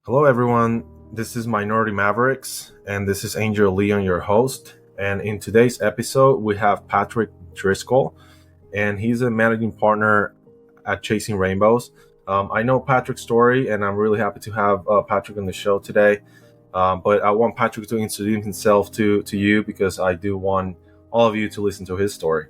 Hello, everyone. This is Minority Mavericks, and this is Angel Leon, your host. And in today's episode, we have Patrick Driscoll, and he's a managing partner at Chasing Rainbows. I know Patrick's story, and I'm really happy to have Patrick on the show today. But I want Patrick to introduce himself to you because I do want all of you to listen to his story.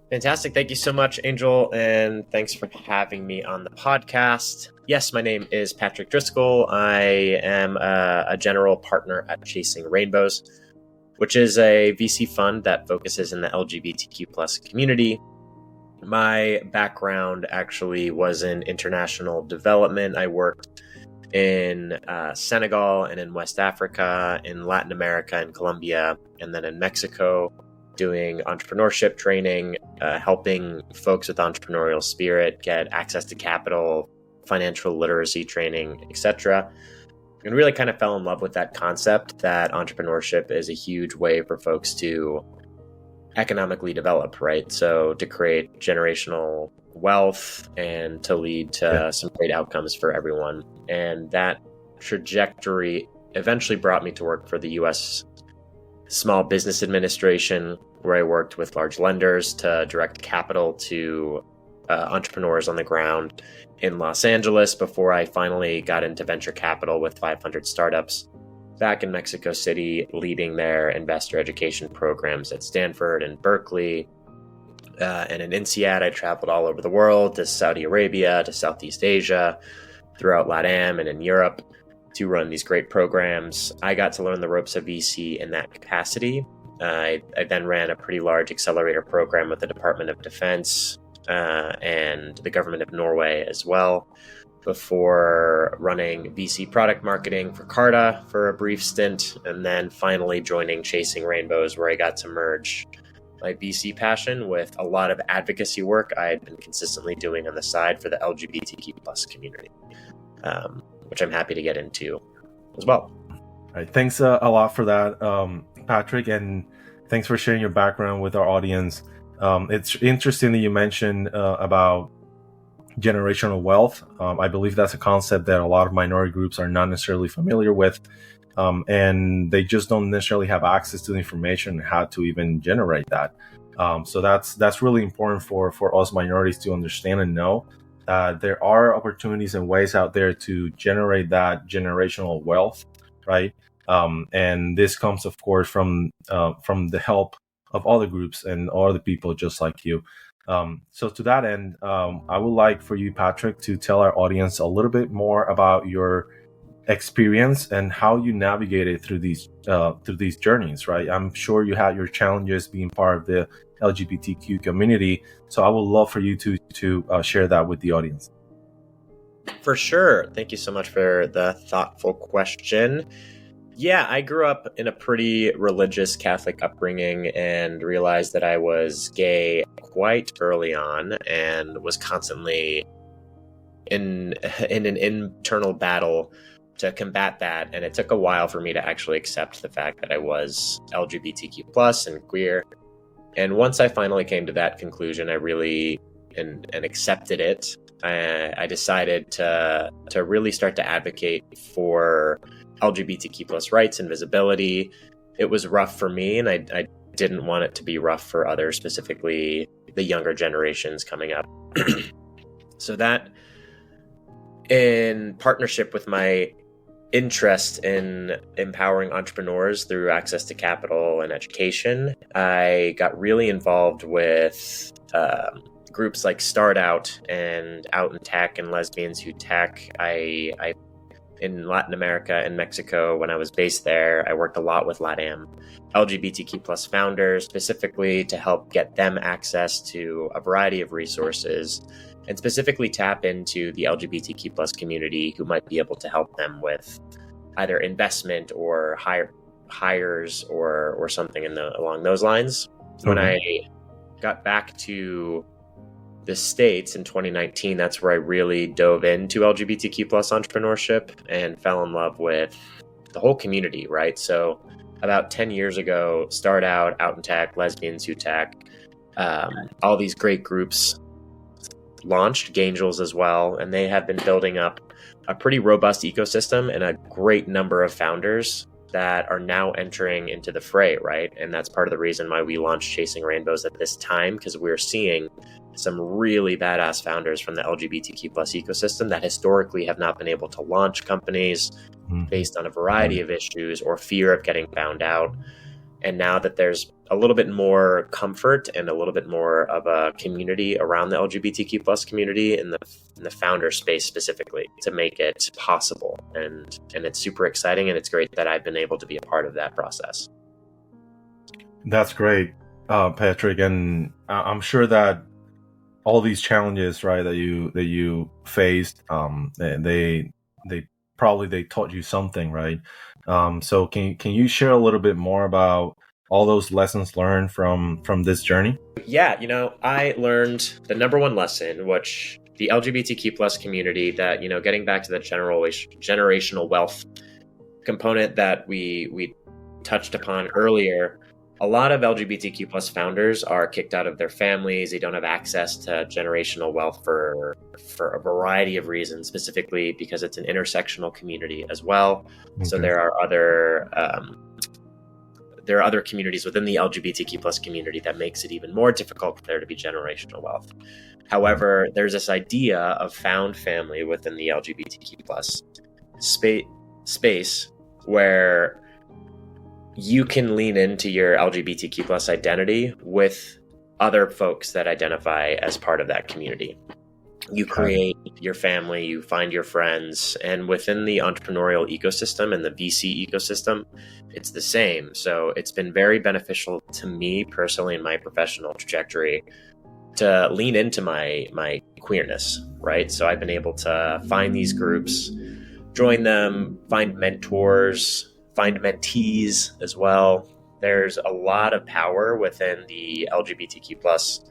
Fantastic. Thank you so much, Angel, and thanks for having me on the podcast. Yes, my name is Patrick Driscoll. I am a general partner at Chasing Rainbows, which is a VC fund that focuses in the LGBTQ plus community. My background actually was in international development. I worked in Senegal and in West Africa, in Latin America and Colombia, and then in Mexico, doing entrepreneurship training, helping folks with entrepreneurial spirit get access to capital, financial literacy training, etc. And really kind of fell in love with that concept that entrepreneurship is a huge way for folks to economically develop, right? So to create generational wealth and to lead to some great outcomes for everyone. And that trajectory eventually brought me to work for the U.S. Small Business Administration, where I worked with large lenders to direct capital to entrepreneurs on the ground in Los Angeles before I finally got into venture capital with 500 startups back in Mexico City, leading their investor education programs at Stanford and Berkeley. And in INSEAD, I traveled all over the world, to Saudi Arabia, to Southeast Asia, throughout LATAM and in Europe, to run these great programs. I got to learn the ropes of VC in that capacity. I then ran a pretty large accelerator program with the Department of Defense and the government of Norway as well, before running VC product marketing for Carta for a brief stint, and then finally joining Chasing Rainbows, where I got to merge my VC passion with a lot of advocacy work I had been consistently doing on the side for the LGBTQ plus community. Which I'm happy to get into as well. All right, thanks a lot for that, Patrick, and thanks for sharing your background with our audience. It's interesting that you mentioned about generational wealth. I believe that's a concept that a lot of minority groups are not necessarily familiar with, and they just don't necessarily have access to the information on how to even generate that. So that's really important for us minorities to understand and know. There are opportunities and ways out there to generate that generational wealth, right? And this comes, of course, from the help of other groups and other people just like you. So to that end, I would like for you, Patrick, to tell our audience a little bit more about your experience and how you navigated through these journeys, right? I'm sure you had your challenges being part of the LGBTQ community. So I would love for you to share that with the audience. For sure. Thank you so much for the thoughtful question. Yeah, I grew up in a pretty religious Catholic upbringing and realized that I was gay quite early on and was constantly in an internal battle to combat that. And it took a while for me to actually accept the fact that I was LGBTQ plus and queer. And once I finally came to that conclusion, I really and accepted it. I decided to really start to advocate for LGBTQ plus rights and visibility. It was rough for me, and I didn't want it to be rough for others, specifically the younger generations coming up. So that, in partnership with my interest in empowering entrepreneurs through access to capital and education, I got really involved with groups like Start Out and Out in Tech and Lesbians Who Tech. I in Latin America and Mexico, when I was based there, I worked a lot with LATAM LGBTQ plus founders, specifically to help get them access to a variety of resources and specifically tap into the LGBTQ plus community who might be able to help them with either investment or hires or something along those lines. Mm-hmm. When I got back to the States in 2019, that's where I really dove into LGBTQ plus entrepreneurship and fell in love with the whole community, right? So about 10 years ago, Start Out, Out in Tech, Lesbians Who Tech, all these great groups launched, Gangels as well, and they have been building up a pretty robust ecosystem and a great number of founders that are now entering into the fray, right? And that's part of the reason why we launched Chasing Rainbows at this time, because we're seeing some really badass founders from the LGBTQ plus ecosystem that historically have not been able to launch companies based on a variety of issues or fear of getting found out. And now that there's a little bit more comfort and a little bit more of a community around the LGBTQ plus community in the founder space specifically to make it possible. And it's super exciting, and it's great that I've been able to be a part of that process. That's great, Patrick. And I'm sure that all these challenges, right, that you faced, they taught you something, right? So can you share a little bit more about all those lessons learned from this journey? Yeah, I learned the number one lesson, which the LGBTQ plus community, that, getting back to the generational wealth component that we touched upon earlier, a lot of LGBTQ plus founders are kicked out of their families. They don't have access to generational wealth for a variety of reasons, specifically because it's an intersectional community as well. Okay. So there are other communities within the LGBTQ plus community that makes it even more difficult for there to be generational wealth. However, there's this idea of found family within the LGBTQ plus space where you can lean into your LGBTQ plus identity with other folks that identify as part of that community. You create your family, you find your friends, and within the entrepreneurial ecosystem and the VC ecosystem, it's the same. So it's been very beneficial to me personally in my professional trajectory to lean into my queerness, right? So I've been able to find these groups, join them, find mentors, find mentees as well. There's a lot of power within the LGBTQ plus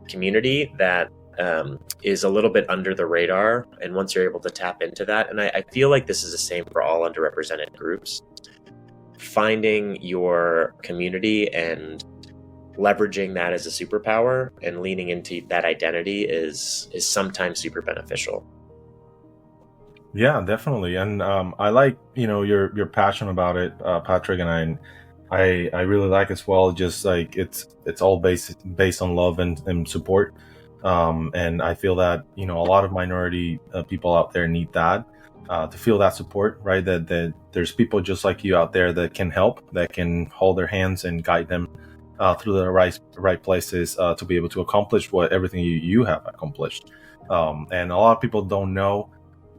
community that is a little bit under the radar. And once you're able to tap into that, and I feel like this is the same for all underrepresented groups, finding your community and leveraging that as a superpower and leaning into that identity is sometimes super beneficial. Yeah, definitely. And I like, your passion about it, Patrick, and I really like as well. Just like it's all based on love and support. And I feel that, a lot of minority people out there need that, to feel that support, right? That there's people just like you out there that can help, that can hold their hands and guide them through the right places to be able to accomplish everything you have accomplished. And a lot of people don't know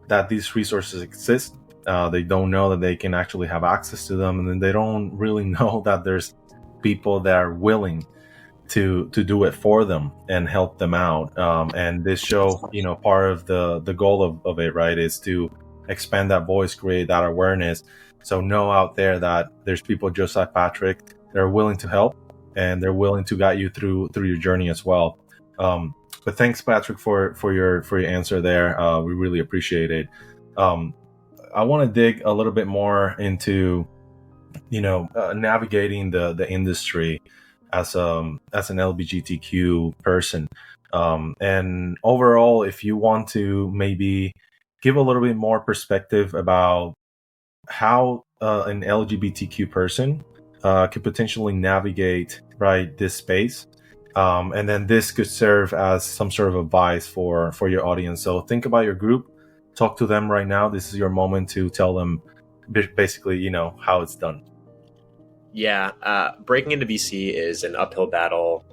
that these resources exist. They don't know that they can actually have access to them, and then they don't really know that there's people that are willing to do it for them and help them out. And this show, part of the goal of it, right, is to expand that voice, create that awareness. So know out there that there's people just like Patrick that are willing to help, and they're willing to guide you through your journey as well. But thanks, Patrick, for your answer there. We really appreciate it. I want to dig a little bit more into, navigating the industry as an LGBTQ person. And overall, if you want to maybe give a little bit more perspective about how an LGBTQ person could potentially navigate, right, this space. And then this could serve as some sort of advice for your audience. So think about your group, talk to them right now. This is your moment to tell them basically, how it's done. Yeah, breaking into VC is an uphill battle,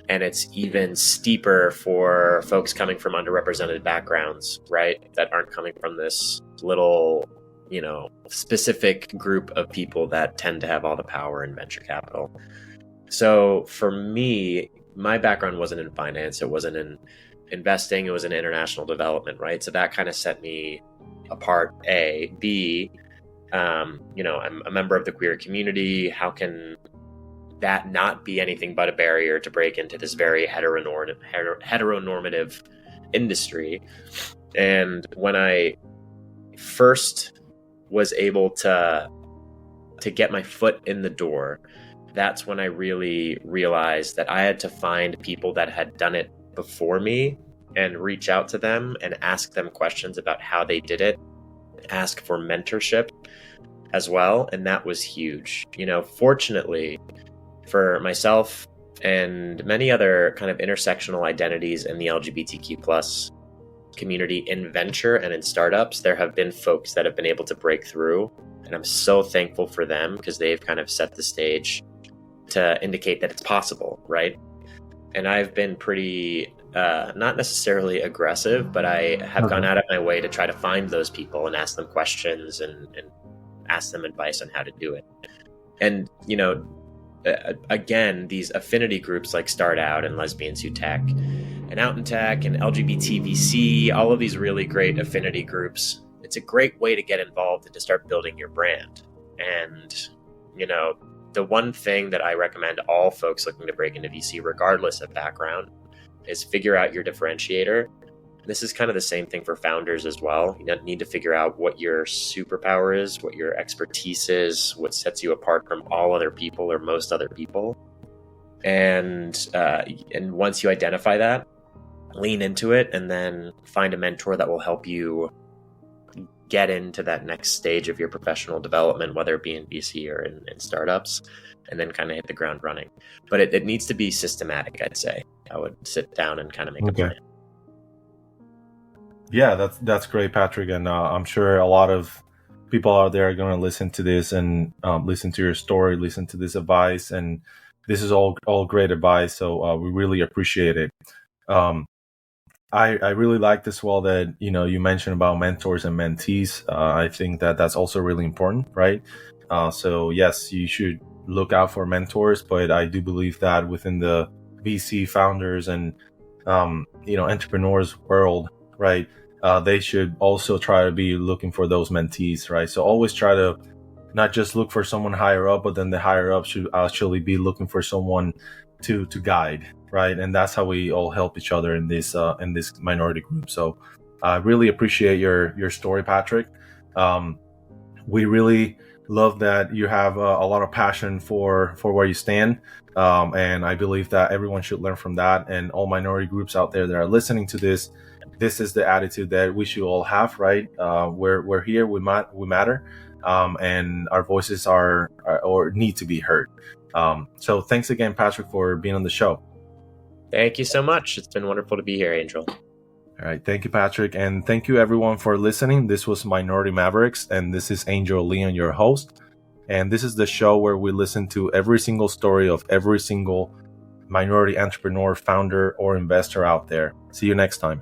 and it's even steeper for folks coming from underrepresented backgrounds, right? That aren't coming from this little, specific group of people that tend to have all the power in venture capital. So for me, my background wasn't in finance. It wasn't in investing. It was in international development, right? So that kind of set me apart, A. B, I'm a member of the queer community. How can that not be anything but a barrier to break into this very heteronormative industry? And when I first was able to get my foot in the door, that's when I really realized that I had to find people that had done it before me and reach out to them and ask them questions about how they did it ask for mentorship as well. And that was huge. Fortunately for myself and many other kind of intersectional identities in the LGBTQ plus community in venture and in startups, there have been folks that have been able to break through. And I'm so thankful for them because they've kind of set the stage to indicate that it's possible, right? And I've been pretty, not necessarily aggressive, but I have gone out of my way to try to find those people and ask them questions and ask them advice on how to do it. And, again, these affinity groups like Start Out and Lesbians Who Tech and Out in Tech and LGBTVC, all of these really great affinity groups, it's a great way to get involved and to start building your brand. And, the one thing that I recommend all folks looking to break into VC, regardless of background, is figure out your differentiator. This is kind of the same thing for founders as well. You need to figure out what your superpower is, what your expertise is, what sets you apart from all other people or most other people. And once you identify that, lean into it and then find a mentor that will help you get into that next stage of your professional development, whether it be in VC or in startups, and then kind of hit the ground running. But it needs to be systematic, I'd say. I would sit down and kind of make a plan. Yeah, that's great, Patrick. And I'm sure a lot of people out there are going to listen to this and listen to your story, listen to this advice. And this is all great advice. So we really appreciate it. I really liked as well that, you mentioned about mentors and mentees. I think that's also really important, right? So yes, you should look out for mentors, but I do believe that within the VC founders and, entrepreneurs world, right? They should also try to be looking for those mentees, right? So always try to not just look for someone higher up, but then the higher up should actually be looking for someone to guide, right? And that's how we all help each other in this minority group. So I really appreciate your story, Patrick. We really love that you have a lot of passion for where you stand. And I believe that everyone should learn from that. And all minority groups out there that are listening to this is the attitude that we should all have, right? We're here, we matter, and our voices are or need to be heard. So thanks again, Patrick, for being on the show. Thank you so much. It's been wonderful to be here, Angel. All right. Thank you, Patrick. And thank you, everyone, for listening. This was Minority Mavericks, and this is Angel Leon, your host. And this is the show where we listen to every single story of every single minority entrepreneur, founder, or investor out there. See you next time.